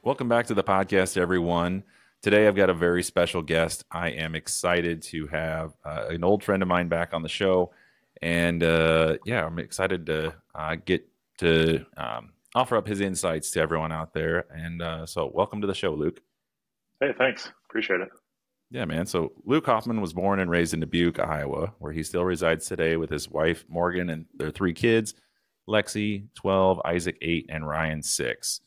Welcome back to the podcast, everyone. Today, I've got a very special guest. I am excited to have an old friend of mine back on the show. And I'm excited to get to offer up his insights to everyone out there. And so welcome to the show, Luke. Hey, thanks. Appreciate it. Yeah, man. So Luke Hoffmann was born and raised in Dubuque, Iowa, where he still resides today with his wife, Morgan, and their 3 kids, Lexi, 12, Isaac, 8, and Ryan, 6.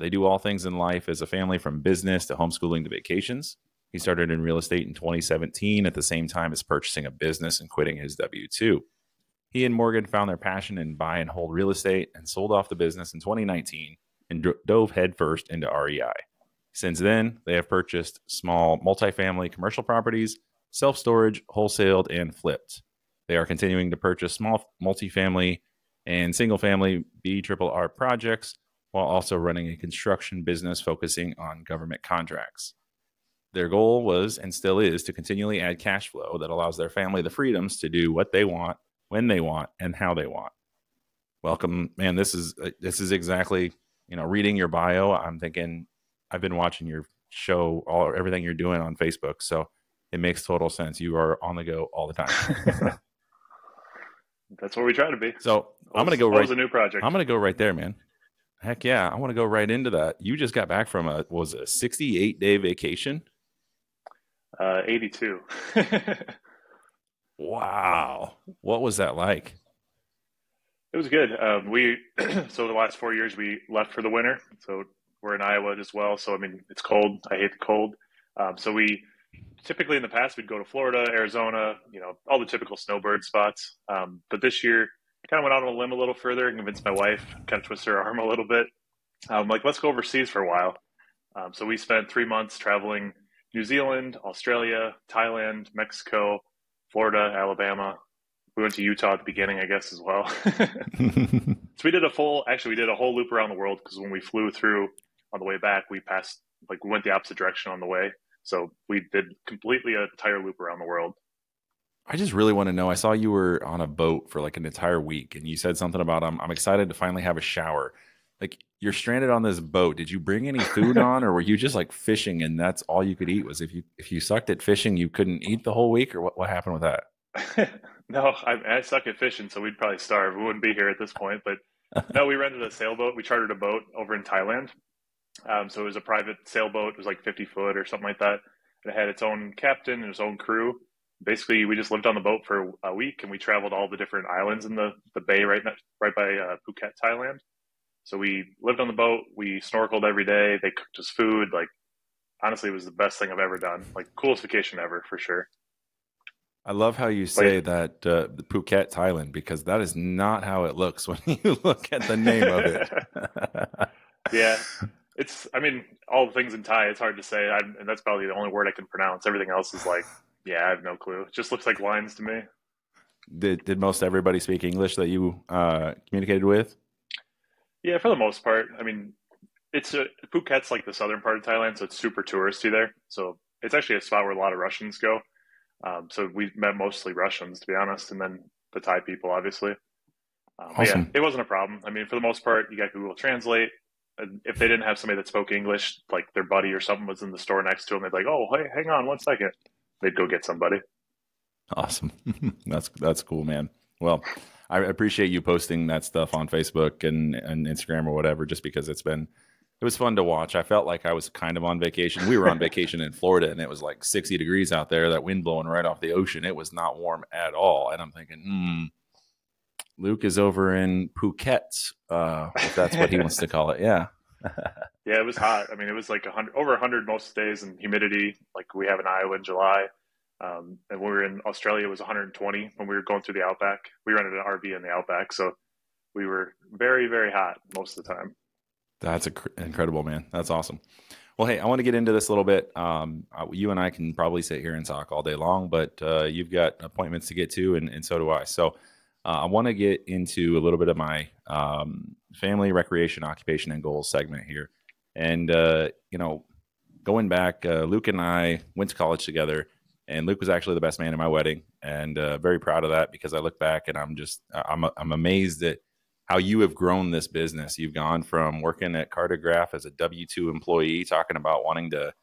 They do all things in life as a family, from business to homeschooling to vacations. He started in real estate in 2017 at the same time as purchasing a business and quitting his W-2. He and Morgan found their passion in buy and hold real estate and sold off the business in 2019 and dove headfirst into REI. Since then, they have purchased small multifamily commercial properties, self-storage, wholesaled, and flipped. They are continuing to purchase small multifamily and single-family BRRR projects, while also running a construction business focusing on government contracts. Their goal was and still is to continually add cash flow that allows their family the freedoms to do what they want, when they want, and how they want. Welcome, man. This is exactly, reading your bio, I'm thinking I've been watching your show, everything you're doing on Facebook, so it makes total sense. You are on the go all the time. That's where we try to be. So I'm going to go right. A new project. I'm going to go right there, man. Heck yeah. I want to go right into that. You just got back from a 68-day vacation? 82. Wow. What was that like? It was good. So the last 4 years we left for the winter. So we're in Iowa as well. So, it's cold. I hate the cold. So we typically in the past, we'd go to Florida, Arizona, all the typical snowbird spots. But this year, kind of went out on a limb a little further and convinced my wife, kind of twisted her arm a little bit. Let's go overseas for a while. So we spent 3 months traveling New Zealand, Australia, Thailand, Mexico, Florida, Alabama. We went to Utah at the beginning, I guess, as well. So we did a whole loop around the world, because when we flew through on the way back, we went the opposite direction on the way. So we did completely an entire loop around the world. I just really want to know, I saw you were on a boat for an entire week, and you said something about, I'm excited to finally have a shower. You're stranded on this boat. Did you bring any food on, or were you just fishing and that's all you could eat? Was if you sucked at fishing, you couldn't eat the whole week, or what happened with that? No, I suck at fishing, so we'd probably starve. We wouldn't be here at this point. But no, we rented a sailboat. We chartered a boat over in Thailand. So it was a private sailboat. It was 50 foot or something like that. It had its own captain and its own crew. Basically, we just lived on the boat for a week, and we traveled all the different islands in the bay right by Phuket, Thailand. So we lived on the boat. We snorkeled every day. They cooked us food. Honestly, it was the best thing I've ever done. Coolest vacation ever, for sure. I love how you say that the Phuket, Thailand, because that is not how it looks when you look at the name of it. Yeah. All the things in Thai, it's hard to say. And that's probably the only word I can pronounce. Everything else is yeah, I have no clue. It just looks like lines to me. Did most everybody speak English that you communicated with? Yeah, for the most part. Phuket's the southern part of Thailand, so it's super touristy there. So it's actually a spot where a lot of Russians go. So we met mostly Russians, to be honest, and then the Thai people, obviously. Awesome. Yeah, it wasn't a problem. For the most part, you got Google Translate. And if they didn't have somebody that spoke English, their buddy or something was in the store next to them, they'd be like, "Oh, hey, hang on 1 second." They'd go get somebody. Awesome. That's cool, man. Well, I appreciate you posting that stuff on Facebook and Instagram or whatever, just because it was fun to watch. I felt like I was kind of on vacation. We were on vacation in Florida, and it was 60 degrees out there, that wind blowing right off the ocean. It was not warm at all. And I'm thinking, Luke is over in Phuket, if that's what he wants to call it. Yeah. Yeah, it was hot. It was over 100 most days, and humidity like we have in Iowa in July. And when we were in Australia, it was 120 when we were going through the outback. We rented an RV in the outback, so we were very, very hot most of the time. That's incredible, man. That's awesome. Well, hey, I want to get into this a little bit. You and I can probably sit here and talk all day long, but you've got appointments to get to, and so do I. So I want to get into a little bit of my family, recreation, occupation, and goals segment here. And, going back, Luke and I went to college together, and Luke was actually the best man in my wedding, and very proud of that, because I look back and I'm amazed at how you have grown this business. You've gone from working at Cartograph as a W-2 employee, talking about wanting to,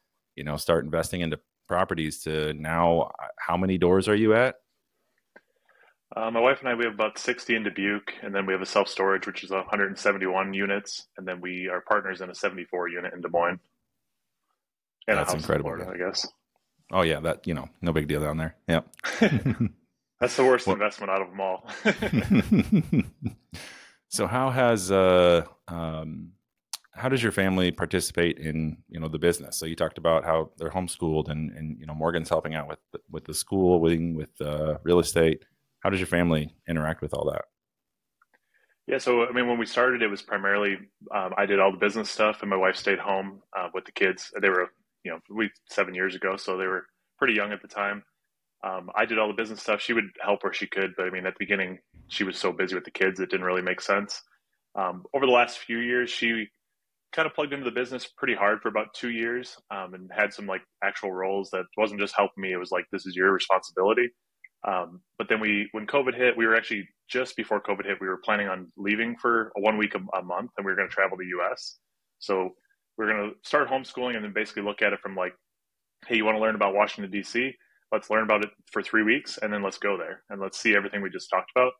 start investing into properties, to now, how many doors are you at? My wife and I, we have about 60 in Dubuque, and then we have a self-storage, which is 171 units, and then we are partners in a 74 unit in Des Moines, and a That's house in incredible. Florida, I guess. Oh yeah, that, no big deal down there. Yeah. That's the worst Well, investment out of them all. so how does your family participate in, the business? So you talked about how they're homeschooled, and Morgan's helping out with the school, with real estate. How does your family interact with all that? Yeah, so I mean, when we started, it was primarily I did all the business stuff, and my wife stayed home with the kids. They were, 7 years ago, so they were pretty young at the time. I did all the business stuff. She would help where she could, but I mean, at the beginning, she was so busy with the kids, it didn't really make sense. Over the last few years, she kind of plugged into the business pretty hard for about 2 years, and had some like actual roles that wasn't just helping me. It was like, this is your responsibility. But then when COVID hit, we were actually just before COVID hit, we were planning on leaving for a 1 week a month, and we were going to travel to the US. So we are going to start homeschooling and then basically look at it from like, hey, you want to learn about Washington, D.C.? Let's learn about it for 3 weeks, and then let's go there and let's see everything we just talked about.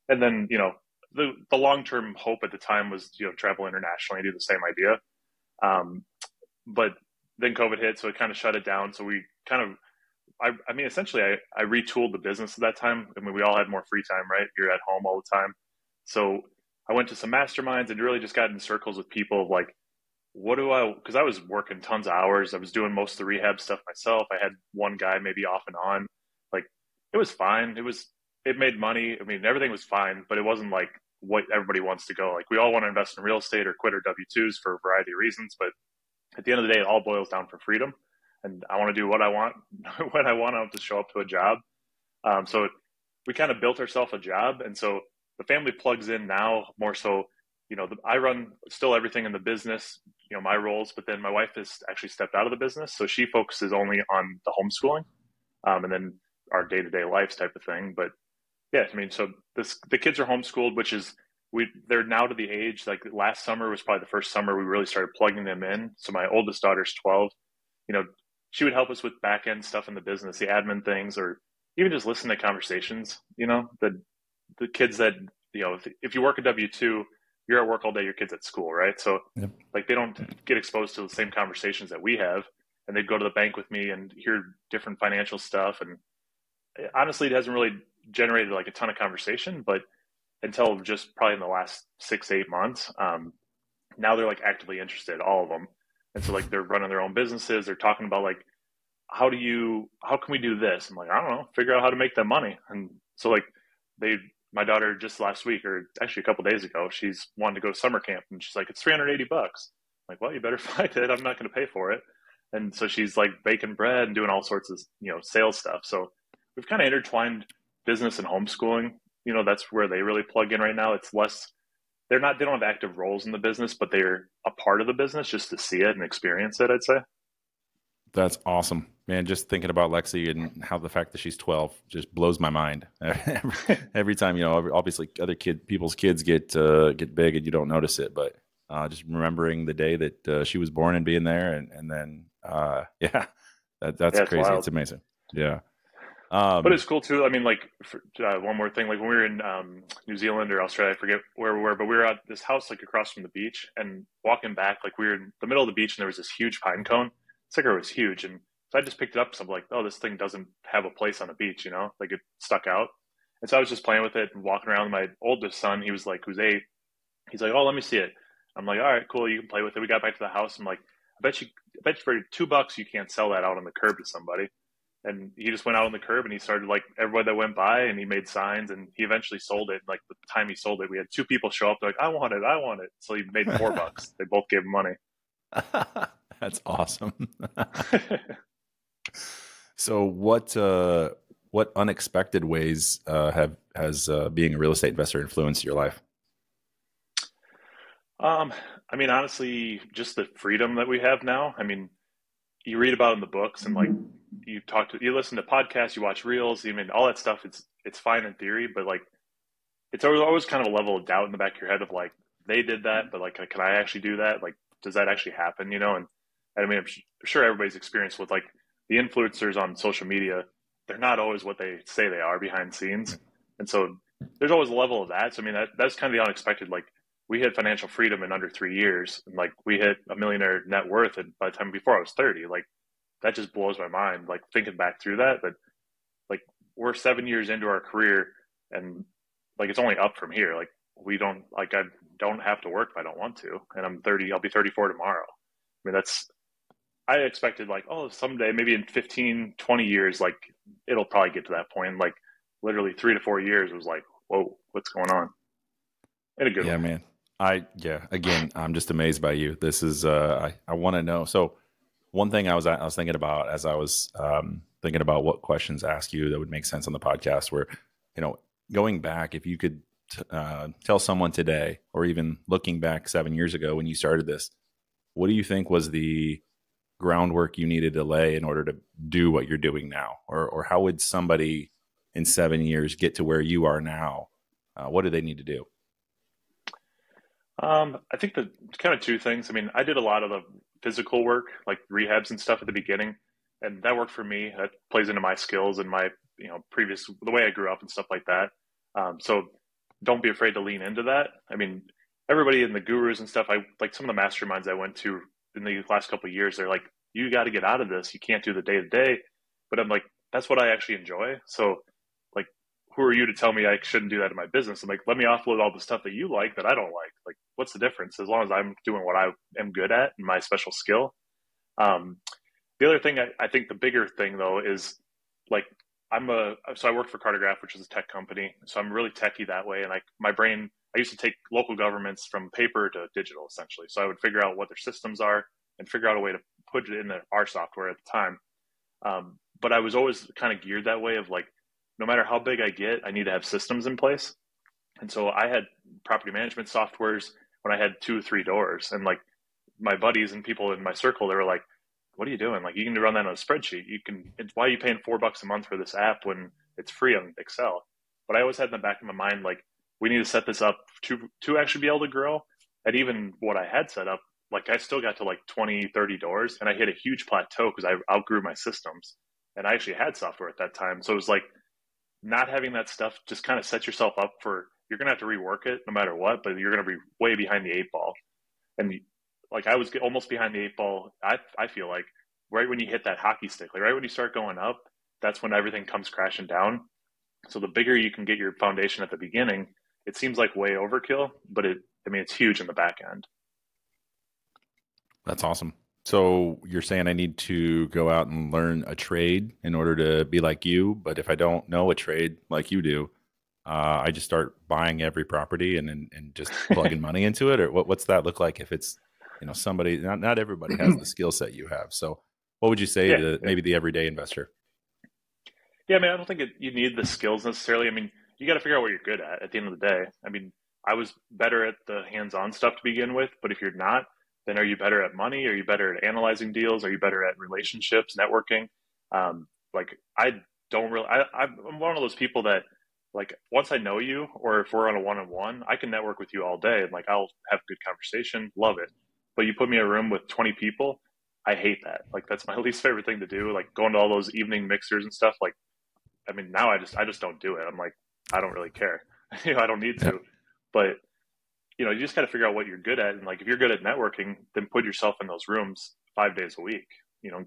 And then, the long-term hope at the time was, travel internationally, do the same idea. But then COVID hit, so it kind of shut it down. So we kind of, I mean, essentially, I retooled the business at that time. I mean, we all had more free time, right? You're at home all the time. So I went to some masterminds and really just got in circles with people of like, because I was working tons of hours. I was doing most of the rehab stuff myself. I had one guy maybe off and on. Like, it was fine. It made money. I mean, everything was fine, but it wasn't like what everybody wants to go. Like, we all want to invest in real estate or quit our W-2s for a variety of reasons. But at the end of the day, it all boils down for freedom. And I want to do what I want, when I want. I don't have to show up to a job. So we kind of built ourselves a job. And so the family plugs in now more so, I run still everything in the business, my roles, but then my wife has actually stepped out of the business. So she focuses only on the homeschooling, and then our day-to-day lives type of thing. But yeah, I mean, so the kids are homeschooled, which is, they're now to the age, like last summer was probably the first summer we really started plugging them in. So my oldest daughter's 12, she would help us with back end stuff in the business, the admin things, or even just listen to conversations, the kids that, if you work a W-2, you're at work all day, your kid's at school, right? So Yep. like, they don't get exposed to the same conversations that we have, and they'd go to the bank with me and hear different financial stuff. And honestly, it hasn't really generated like a ton of conversation, but until just probably in the last 6-8 months, now they're like actively interested, all of them. And so like, they're running their own businesses. They're talking about like, how can we do this? I'm like, I don't know, figure out how to make that money. And so like, my daughter just last week, or actually a couple of days ago, she's wanted to go to summer camp, and she's like, it's $380. I'm like, well, you better find it. I'm not going to pay for it. And so she's like baking bread and doing all sorts of, sales stuff. So we've kind of intertwined business and homeschooling. That's where they really plug in right now. It's less, they don't have active roles in the business, but they're a part of the business just to see it and experience it, I'd say. That's awesome, man. Just thinking about Lexi and how the fact that she's 12 just blows my mind. Every time, obviously other people's kids get big and you don't notice it, but just remembering the day that she was born and being there, and then yeah, that's crazy. Wild. It's amazing. Yeah. But it's cool too. I mean, like, one more thing, like when we were in New Zealand or Australia, I forget where we were, but we were at this house like across from the beach, and walking back, like we were in the middle of the beach, and there was this huge pine cone. Sticker was huge, and so I just picked it up. So I'm like, oh, this thing doesn't have a place on a beach, like it stuck out. And so I was just playing with it and walking around. My oldest son, he was like, who's 8, he's like, oh, let me see it. I'm like, all right, cool, you can play with it. We got back to the house. I'm like, I bet you for $2 you can't sell that out on the curb to somebody. And he just went out on the curb and he started, like, everybody that went by, and he made signs, and he eventually sold it. Like, the time he sold it, we had 2 people show up. They're like, I want it. So he made $4. They both gave him money. That's awesome. So what unexpected ways has being a real estate investor influenced your life? I mean, honestly, just the freedom that we have now. I mean, you read about it in the books, and like, you listen to podcasts, you watch reels. I mean, all that stuff. It's fine in theory, but like, it's always kind of a level of doubt in the back of your head of like, they did that, but like, can I actually do that? Like, does that actually happen? And I mean, sure everybody's experienced with like the influencers on social media. They're not always what they say they are behind the scenes. And so there's always a level of that. So, I mean, that's kind of the unexpected. Like, we hit financial freedom in under 3 years, and like we hit a millionaire net worth. And by the time before I was 30, like that just blows my mind. Like thinking back through that, but like we're 7 years into our career, and like it's only up from here. Like I don't have to work if I don't want to, and I'm 30. I'll be 34 tomorrow. I mean, I expected like, oh, someday, maybe in 15, 20 years, like it'll probably get to that point. Like literally 3 to 4 years was like, whoa, what's going on? In a good Yeah, way. man. Again, I'm just amazed by you. This is, I want to know. So one thing I was thinking about as I was thinking about what questions to ask you that would make sense on the podcast where, you know, going back, if you could tell someone today, or even looking back 7 years ago when you started this, what do you think was the groundwork you needed to lay in order to do what you're doing now? Or how would somebody in 7 years get to where you are now? What do they need to do? I think the kind of two things. I mean, I did a lot of the physical work, like rehabs and stuff at the beginning, and that worked for me. That plays into my skills and my, previous, the way I grew up and stuff like that. So don't be afraid to lean into that. I mean, everybody in the gurus and stuff, I like some of the masterminds I went to in the last couple of years, they're like, you got to get out of this. You can't do the day to day. But I'm like, that's what I actually enjoy. So like, who are you to tell me I shouldn't do that in my business? I'm like, let me offload all the stuff that you like that I don't like. Like, what's the difference? As long as I'm doing what I am good at and my special skill. Um, the other thing, I think the bigger thing though is like, so I work for Cartograph, which is a tech company. So I'm really techie that way. And my brain, I used to take local governments from paper to digital essentially. So I would figure out what their systems are and figure out a way to put it in our software at the time. But I was always kind of geared that way of like, no matter how big I get, I need to have systems in place. And so I had property management softwares when I had 2 or 3 doors. And like my buddies and people in my circle, they were like, what are you doing? Like, you can run that on a spreadsheet. Why are you paying $4 a month for this app when it's free on Excel? But I always had in the back of my mind, like, we need to set this up to actually be able to grow. And even what I had set up, like I still got to like 20, 30 doors, and I hit a huge plateau because I outgrew my systems. And I actually had software at that time. So it was like not having that stuff just kind of sets yourself up for, you're going to have to rework it no matter what, but you're going to be way behind the 8 ball. And like I was almost behind the 8 ball. I feel like right when you hit that hockey stick, like right when you start going up, that's when everything comes crashing down. So the bigger you can get your foundation at the beginning, it seems like way overkill, but I mean, it's huge in the back end. That's awesome. So you're saying I need to go out and learn a trade in order to be like you, but if I don't know a trade like you do, I just start buying every property and just plugging money into it, or what's that look like if it's somebody not everybody has the skill set you have. So what would you say Yeah, to yeah. maybe the everyday investor? Yeah, I mean, I don't think you need the skills necessarily. I mean, you got to figure out what you're good at the end of the day. I mean, I was better at the hands-on stuff to begin with, but if you're not, then are you better at money? Are you better at analyzing deals? Are you better at relationships, networking? Like I don't really, I'm one of those people that like once I know you, or if we're on a one-on-one, I can network with you all day and like I'll have a good conversation, love it. But you put me in a room with 20 people, I hate that. Like that's my least favorite thing to do. Like going to all those evening mixers and stuff. Like I mean, now I just don't do it. I'm like, I don't really care. I don't need Yeah. to. But you just got to figure out what you're good at, and like if you're good at networking, then put yourself in those rooms 5 days a week.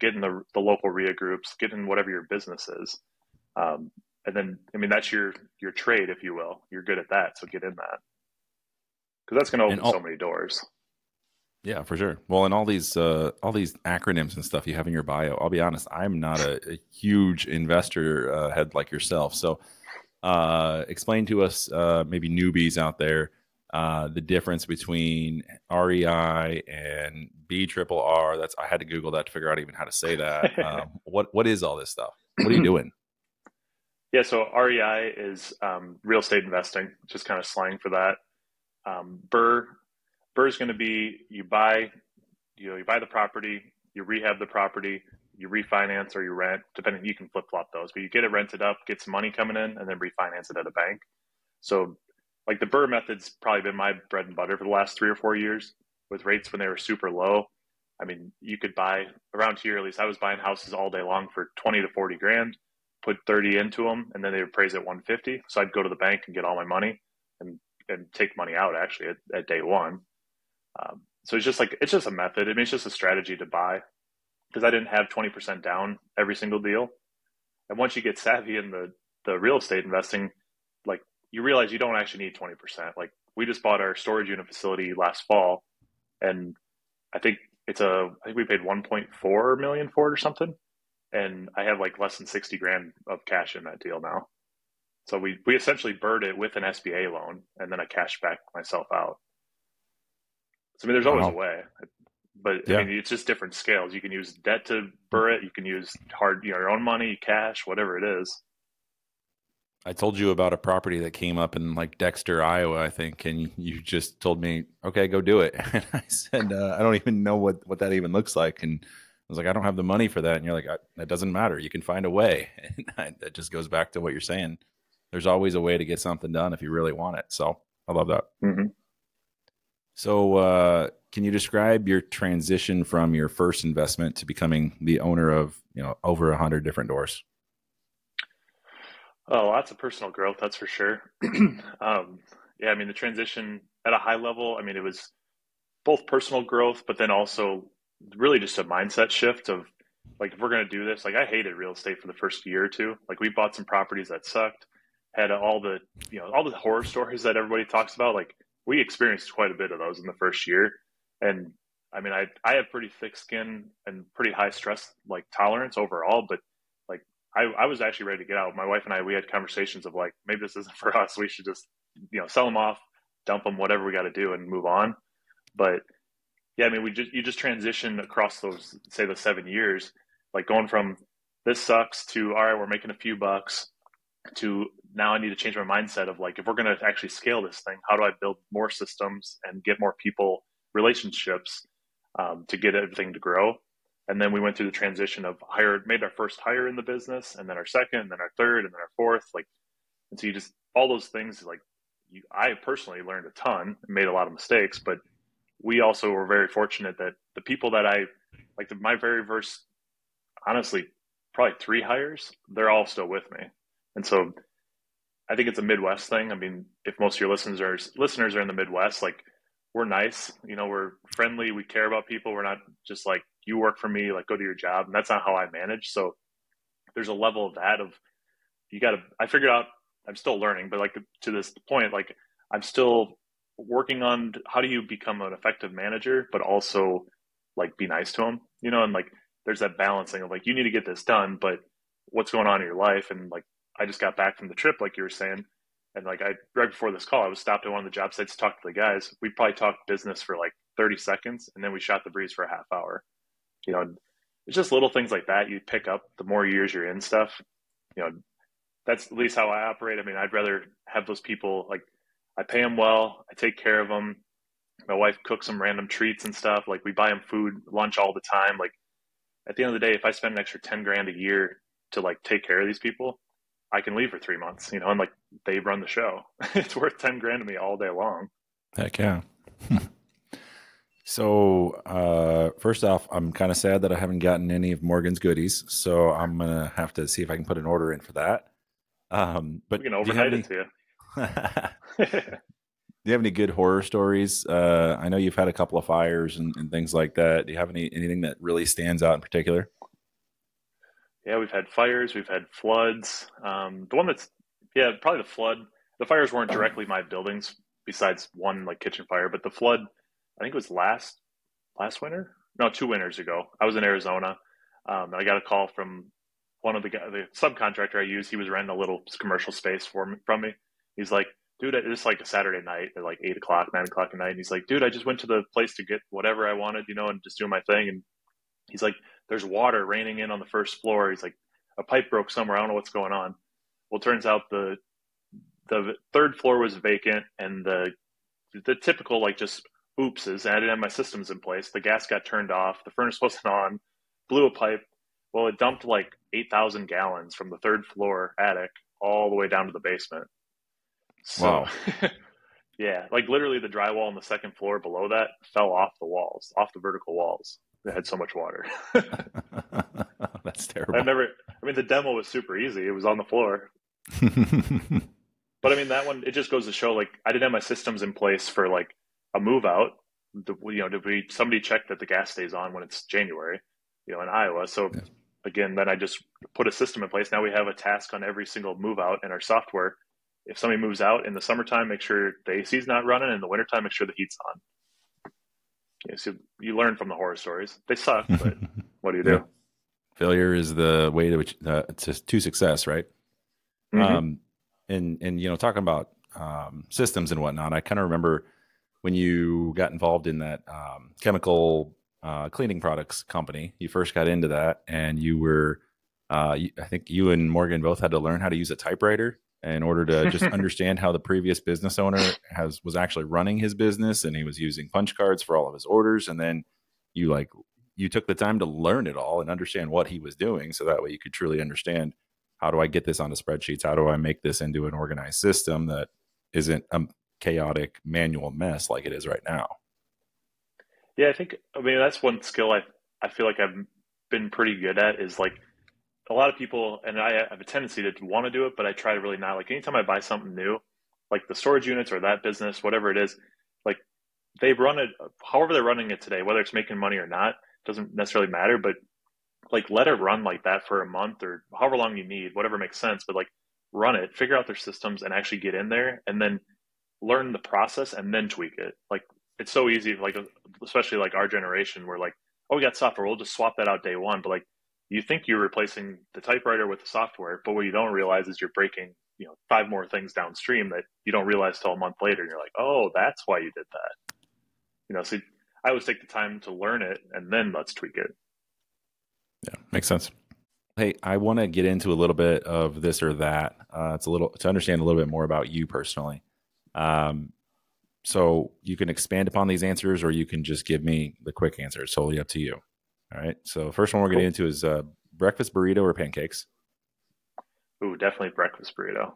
Get in the local RIA groups, get in whatever your business is, and then I mean that's your trade, if you will. You're good at that, so get in that because that's going to And open so all many doors. Yeah, for sure. Well, and all these acronyms and stuff you have in your bio, I'll be honest, I'm not a huge investor head like yourself. So explain to us, maybe newbies out there, the difference between REI and B triple R. I had to Google that to figure out even how to say that. What is all this stuff? What are you doing? Yeah, so REI is real estate investing, just kind of slang for that. Burr is going to be you buy the property, you rehab the property, you refinance or you rent, depending. You can flip flop those, but you get it rented up, get some money coming in, and then refinance it at a bank. So like the Burr method's probably been my bread and butter for the last 3 or 4 years with rates when they were super low. I mean, you could buy around here, at least I was buying houses all day long for 20 to 40 grand, put 30 into them, and then they would appraise at 150. So I'd go to the bank and get all my money and take money out actually at day one. So it's just like, it's just a method. I mean, it's just a strategy to buy because I didn't have 20% down every single deal. And once you get savvy in the real estate investing, like you realize you don't actually need 20%. Like we just bought our storage unit facility last fall, and I think I think we paid 1.4 million for it or something. And I have like less than 60 grand of cash in that deal now. So we essentially bird it with an SBA loan, and then I cash back myself out. So I mean, there's always a Wow. way, but I Yeah. mean, it's just different scales. You can use debt to burr it. You can use your own money, cash, whatever it is. I told you about a property that came up in like Dexter, Iowa, I think, and you just told me, okay, go do it. And I said, I don't even know what that even looks like. And I was like, I don't have the money for that. And you're like, that doesn't matter. You can find a way. And that just goes back to what you're saying. There's always a way to get something done if you really want it. So I love that. Mm-hmm. So can you describe your transition from your first investment to becoming the owner of, over 100 different doors? Oh, lots of personal growth, that's for sure. Yeah, I mean, the transition at a high level, I mean, it was both personal growth, but then also really just a mindset shift of like, if we're going to do this, like I hated real estate for the first year or two. Like we bought some properties that sucked, had all the horror stories that everybody talks about. Like we experienced quite a bit of those in the first year. And I mean, I have pretty thick skin and pretty high stress like tolerance overall, but like I was actually ready to get out. My wife and we had conversations of like, maybe this isn't for us. We should just, sell them off, dump them, whatever we got to do and move on. But yeah, I mean, you just transition across those, say the 7 years, like going from this sucks to, all right, we're making a few bucks to now I need to change my mindset of like, if we're going to actually scale this thing, how do I build more systems and get more people relationships to get everything to grow? And then we went through the transition of made our first hire in the business, and then our second, and then our third, and then our fourth. Like, and so you just, all those things, like I personally learned a ton and made a lot of mistakes, but we also were very fortunate that the people that my very first, honestly, probably 3 hires, they're all still with me. And so I think it's a Midwest thing. I mean, if most of your listeners are in the Midwest, like we're nice, we're friendly, we care about people. We're not just like, you work for me, like go do your job. And that's not how I manage. So there's a level of that I figured out, I'm still learning, but like to this point, like I'm still working on how do you become an effective manager, but also like be nice to them, and like there's that balancing of like, you need to get this done, but what's going on in your life? And like, I just got back from the trip, like you were saying. And like right before this call, I was stopped at one of the job sites to talk to the guys. We probably talked business for like 30 seconds and then we shot the breeze for a half hour. It's just little things like that you pick up the more years you're in stuff. You know, that's at least how I operate. I mean, I'd rather have those people like I pay them well, I take care of them. My wife cooks them random treats and stuff. Like we buy them food, lunch all the time. Like at the end of the day, if I spend an extra 10 grand a year to like take care of these people, I can leave for 3 months, and like they run the show. It's worth 10 grand to me all day long. Heck yeah. So first off, I'm kind of sad that I haven't gotten any of Morgan's goodies. So I'm going to have to see if I can put an order in for that. But We can overnight it to you. Do you have any good horror stories? I know you've had a couple of fires and things like that. Do you have anything that really stands out in particular? Yeah, we've had fires, we've had floods. Probably the flood. The fires weren't directly my buildings, besides one like kitchen fire, but the flood, I think it was last winter. No, 2 winters ago. I was in Arizona, and I got a call from one of the subcontractor I use. He was renting a little commercial space from me. He's like, dude, it's like a Saturday night at like 8 o'clock, 9 o'clock at night. And he's like, dude, I just went to the place to get whatever I wanted, and just doing my thing. And he's like, there's water raining in on the first floor. He's like, a pipe broke somewhere. I don't know what's going on. Well, it turns out the third floor was vacant, and the typical like just oopses. I didn't have my systems in place. The gas got turned off. The furnace wasn't on. Blew a pipe. Well, it dumped like 8,000 gallons from the third floor attic all the way down to the basement. So Wow. Yeah, like literally the drywall on the second floor below that fell off the walls, off the vertical walls. It had so much water. That's I terrible. never, I mean, the demo was super easy. It was on the floor. But I mean, that one, it just goes to show like I didn't have my systems in place for like a move out. Did we, somebody check that the gas stays on when it's January, in Iowa. So Yeah. again, then I just put a system in place. Now we have a task on every single move out in our software. If somebody moves out in the summertime, make sure the AC is not running. In the wintertime, make sure the heat's on. So you learn from the horror stories. They suck, but what do you Yeah. do? Failure is the way to success, right? Mm-hmm. Um, and talking about systems and whatnot, I kind of remember when you got involved in that chemical cleaning products company. You first got into that, and you were, I think you and Morgan both had to learn how to use a typewriter in order to just understand how the previous business owner was actually running his business, and he was using punch cards for all of his orders. And then you took the time to learn it all and understand what he was doing, so that way you could truly understand, how do I get this onto spreadsheets? How do I make this into an organized system that isn't a chaotic manual mess like it is right now? Yeah, I mean, that's one skill I feel like I've been pretty good at is like a lot of people, and I have a tendency to want to do it, but I try to really not. Like anytime I buy something new, like the storage units or that business, whatever it is, like they run it however they're running it today, whether it's making money or not, doesn't necessarily matter, but like let it run like that for a month or however long you need, whatever makes sense, but like run it, figure out their systems and actually get in there and then learn the process and then tweak it. Like it's so easy, like especially like our generation, we're like, oh, we got software, we'll just swap that out day one. But like you think you're replacing the typewriter with the software, but what you don't realize is you're breaking, five more things downstream that you don't realize till a month later. And you're like, oh, that's why you did that. So I always take the time to learn it and then let's tweak it. Yeah, makes sense. Hey, I want to get into a little bit of this or that. It's a little to understand a little bit more about you personally. Um, so you can expand upon these answers, or you can just give me the quick answer. It's totally up to you. All right. So first one we're getting Cool. into is breakfast burrito or pancakes. Ooh, definitely breakfast burrito.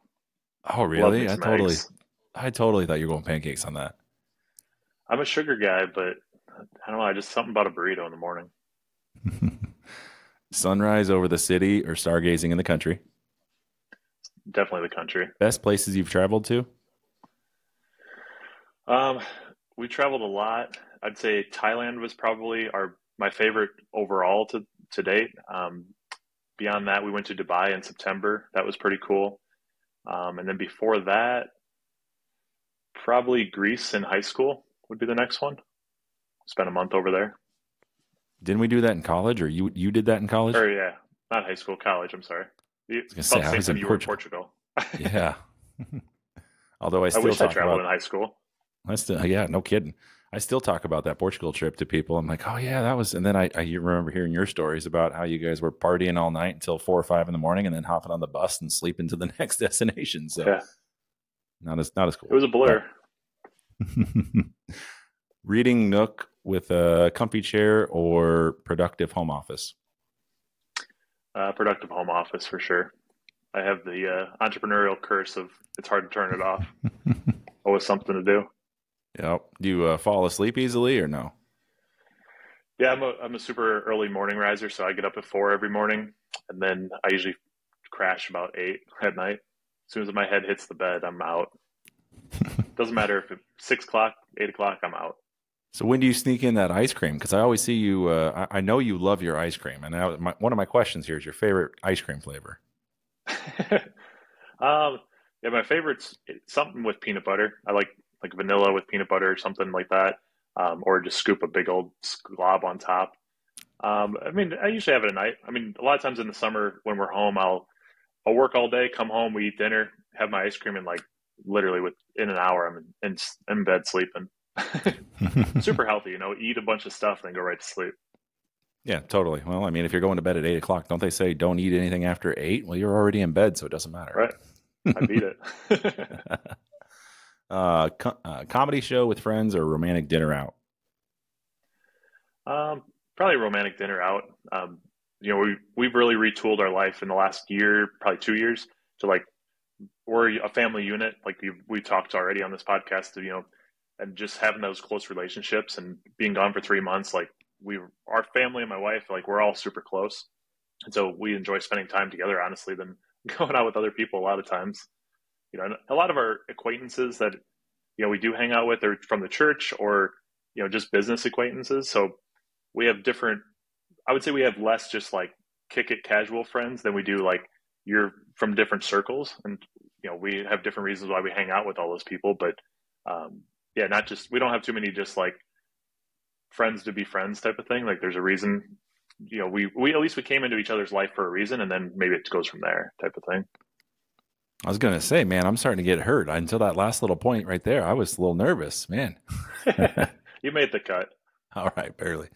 Oh, Love me really? some eggs. I totally thought you were going pancakes on that. I'm a sugar guy, but I don't know. I just something about a burrito in the morning. Sunrise over the city or stargazing in the country. Definitely the country. Best places you've traveled to. Um, we traveled a lot. I'd say Thailand was probably our my favorite overall to date. Beyond that, we went to Dubai in September. That was pretty cool. And then before that, probably Greece in high school would be the next one. Spent a month over there. Didn't we do that in college, or you did that in college? Or yeah, not high school, college. I'm sorry. I was About gonna the say I same was time in you were in Portugal. Portugal. Yeah. Although I I still wish I talk traveled about in high school. yeah, no kidding. I still talk about that Portugal trip to people. I'm like, oh yeah, that was. And then I remember hearing your stories about how you guys were partying all night until 4 or 5 in the morning, and then hopping on the bus and sleeping to the next destination. So Yeah, not as it was cool. a But blur. reading nook with a comfy chair or productive home office. Productive home office for sure. I have the entrepreneurial curse of it's hard to turn it off. Always something to do. Yep. Do you fall asleep easily or no? Yeah, I'm a super early morning riser, so I get up at 4 every morning, and then I usually crash about 8 at night. As soon as my head hits the bed, I'm out. Doesn't matter if it's 6 o'clock, 8 o'clock, I'm out. So when do you sneak in that ice cream? Because I always see you. I know you love your ice cream, and one of my questions here is your favorite ice cream flavor. Yeah, my favorite's something with peanut butter. I like vanilla with peanut butter or something like that, or just scoop a big old glob on top. I mean, I usually have it at night. I mean, a lot of times in the summer when we're home, I'll work all day, come home, we eat dinner, have my ice cream, and like literally within an hour, I'm in bed sleeping. Super healthy, eat a bunch of stuff, then go right to sleep. Yeah, totally. Well, I mean, if you're going to bed at 8 o'clock, don't they say don't eat anything after 8? Well, you're already in bed, so it doesn't matter. Right. I beat it. Comedy show with friends or romantic dinner out. Probably a romantic dinner out. We've really retooled our life in the last year, probably 2 years, to like we're a family unit, like we talked already on this podcast, and just having those close relationships and being gone for 3 months, like our family and my wife, like we're all super close. And so we enjoy spending time together, honestly, than going out with other people a lot of times. And a lot of our acquaintances that, we do hang out with are from the church or, just business acquaintances. So we have different, I would say we have less just like kick it casual friends than we do like you're from different circles. And, we have different reasons why we hang out with all those people. But yeah, not just, we don't have too many just like friends to be friends type of thing. Like there's a reason, we at least we came into each other's life for a reason, and then maybe it goes from there type of thing. I was going to say, man, I'm starting to get hurt. Until that last little point right there, I was a little nervous, man. You made the cut. All right, barely.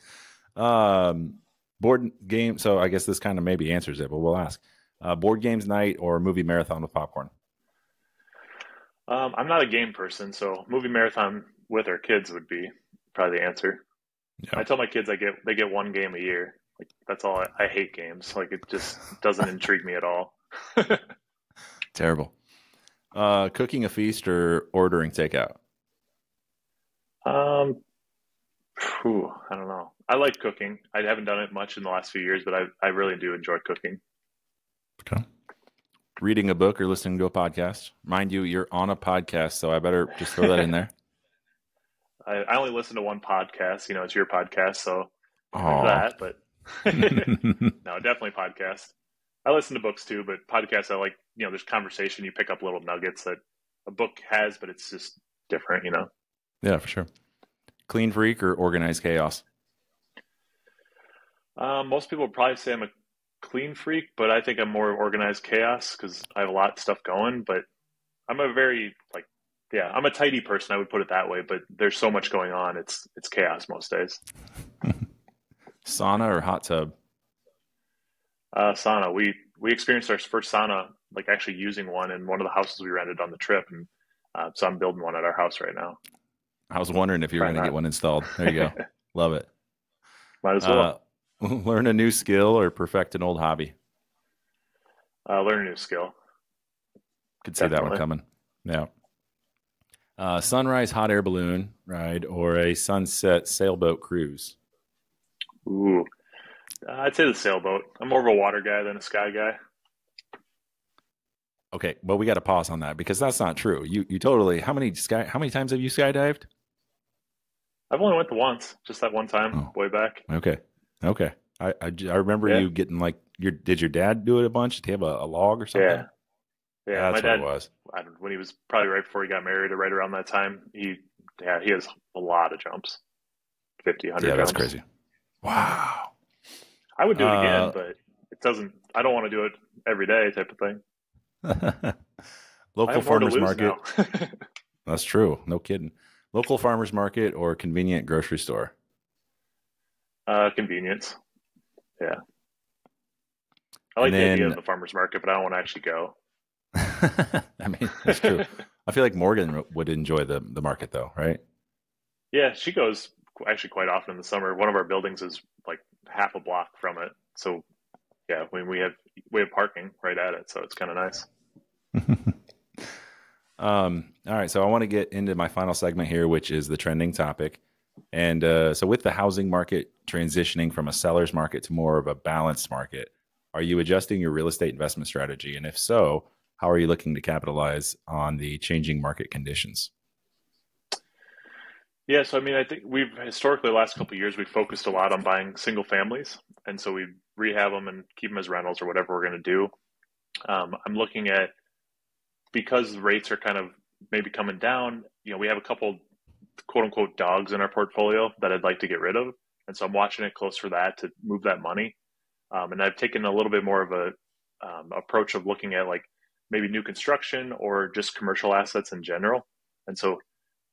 Board game. So I guess this kind of maybe answers it, but we'll ask. Board games night or movie marathon with popcorn? I'm not a game person, so movie marathon with our kids would be probably the answer. Yeah. I tell my kids they get one game a year. Like that's all. I hate games. Like it just doesn't intrigue me at all. Terrible. Cooking a feast or ordering takeout? I don't know. I like cooking. I haven't done it much in the last few years, but I really do enjoy cooking. Okay. Reading a book or listening to a podcast? Mind you, you're on a podcast, so I better just throw that in there. I only listen to one podcast. It's your podcast, so that. But no, definitely podcast. I listen to books too, but podcasts I like. There's conversation. You pick up little nuggets that a book has, but it's just different. Yeah, for sure. Clean freak or organized chaos? Most people would probably say I'm a clean freak, but I think I'm more organized chaos because I have a lot of stuff going. But I'm I'm a tidy person. I would put it that way. But there's so much going on. It's chaos most days. Sauna or hot tub? Sauna. We experienced our first sauna, like actually using one in one of the houses we rented on the trip, and so I'm building one at our house right now. I was wondering if you were going to get one installed. There you go. Love it. Might as well. Learn a new skill or perfect an old hobby? Learn a new skill. Could see that one coming. Yeah. Sunrise hot air balloon ride or a sunset sailboat cruise? Ooh. I'd say the sailboat. I'm more of a water guy than a sky guy. Okay, but we got to pause on that because that's not true. You totally. How many times have you skydived? I've only went to once, just that one time, way back. Okay. I remember you getting like did your dad do it a bunch? Did he have a log or something? Yeah. That's my dad what it was. When he was probably right before he got married or right around that time, he has a lot of jumps, 50, 100 Yeah, jumps. that's crazy. Wow. I would do it again, but it doesn't. I don't want to do it every day, type of thing. Local farmers market. That's true. No kidding. Local farmers market or convenient grocery store? Convenience. Yeah. I like the idea of the farmers market, but I don't want to actually go. I mean, that's true. I feel like Morgan would enjoy the market though, right? Yeah, she goes actually quite often in the summer. One of our buildings is like half a block from it. So yeah, when we have parking right at it, so it's kind of nice. All right, so I want to get into my final segment here, which is the trending topic. And so with the housing market transitioning from a seller's market to more of a balanced market, are you adjusting your real estate investment strategy? And if so, how are you looking to capitalize on the changing market conditions? Yeah, so I mean, I think we've historically the last couple of years, we've focused a lot on buying single families. And so we rehab them and keep them as rentals or whatever we're going to do. I'm looking at, because rates are kind of maybe coming down, we have a couple quote unquote dogs in our portfolio that I'd like to get rid of. And so I'm watching it close for that to move that money. And I've taken a little bit more of a approach of looking at like maybe new construction or just commercial assets in general. And so,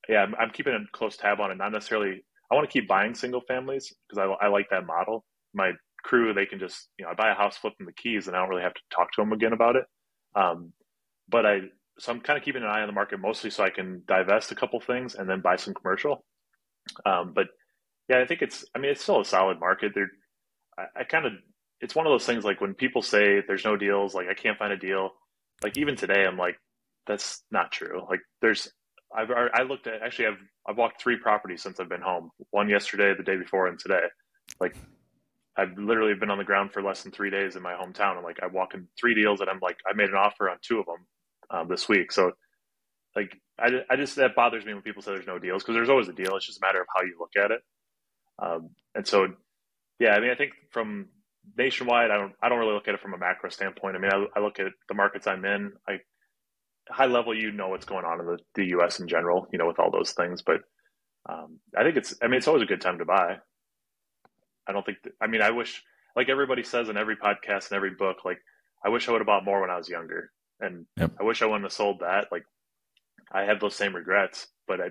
yeah, I'm keeping a close tab on it. Not necessarily, I want to keep buying single families because I like that model. My crew, they can just, I buy a house, flip them the keys, and I don't really have to talk to them again about it. So I'm kind of keeping an eye on the market mostly so I can divest a couple things and then buy some commercial. But yeah, I think it's still a solid market. It's one of those things like when people say there's no deals, like I can't find a deal. like even today, I'm like, that's not true. Like I looked at, actually, I've walked 3 properties since I've been home. One yesterday, the day before, and today. Like I've literally been on the ground for less than 3 days in my hometown. And like I walk in 3 deals, and I'm like, I made an offer on 2 of them this week. So like I just, that bothers me when people say there's no deals, because there's always a deal. It's just a matter of how you look at it. And so yeah, I mean, I think from nationwide, I don't really look at it from a macro standpoint. I mean, I look at the markets I'm in. High level, what's going on in the U.S. in general, with all those things. But I think it's always a good time to buy. I don't think, I mean, I wish, like everybody says in every podcast and every book, like, I wish I would have bought more when I was younger. And Yep. I wish I wouldn't have sold that. Like, I have those same regrets, but I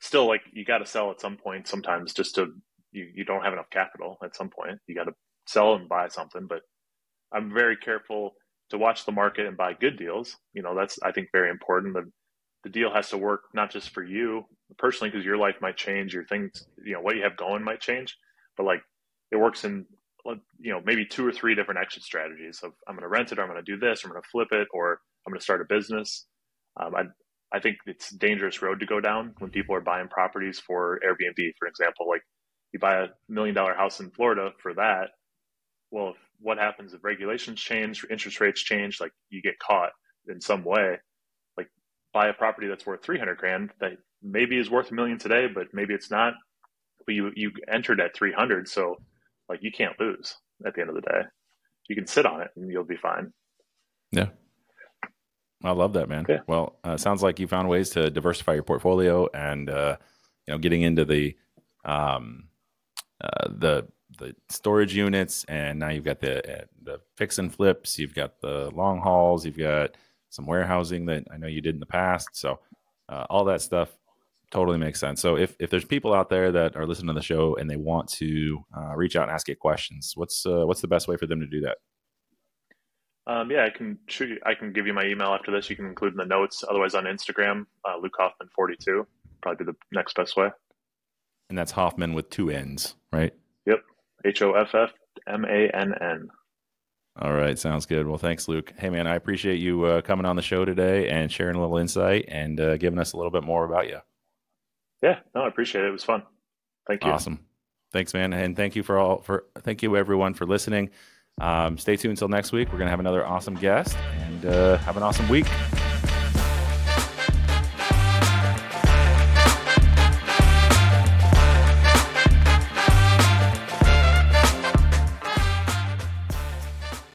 still, like, you got to sell at some point sometimes, just to, you don't have enough capital at some point. You got to sell and buy something. But I'm very careful to watch the market and buy good deals. That's, I think, very important. The deal has to work not just for you personally, because your life might change, your things, what you have going might change, but like it works in, maybe 2 or 3 different exit strategies of, I'm going to rent it, or I'm going to do this, or I'm going to flip it, or I'm going to start a business. I think it's a dangerous road to go down when people are buying properties for Airbnb, for example. Like, you buy $1 million house in Florida for that. Well, what happens if regulations change, interest rates change, like you get caught in some way? Like, buy a property that's worth 300 grand that maybe is worth $1 million today, but maybe it's not. But you entered at 300, so like you can't lose at the end of the day. You can sit on it and you'll be fine. Yeah. I love that, man. Yeah. Well, sounds like you found ways to diversify your portfolio, and getting into the storage units, and now you've got the fix and flips, you've got the long hauls, you've got some warehousing that I know you did in the past. So all that stuff totally makes sense. So if there's people out there that are listening to the show and they want to reach out and ask you questions, what's the best way for them to do that? Yeah, I can give you my email after this. You can include in the notes. Otherwise, on Instagram, Luke Hoffmann 42, probably be the next best way. And that's Hoffman with 2 N's, right? Yep. Hoffmann. All right. Sounds good. Well, thanks, Luke. Hey, man, I appreciate you coming on the show today and sharing a little insight and giving us a little bit more about you. Yeah, no, I appreciate it. It was fun. Thank you. Awesome. Thanks, man. And thank you thank you everyone for listening. Stay tuned until next week. We're going to have another awesome guest, and have an awesome week.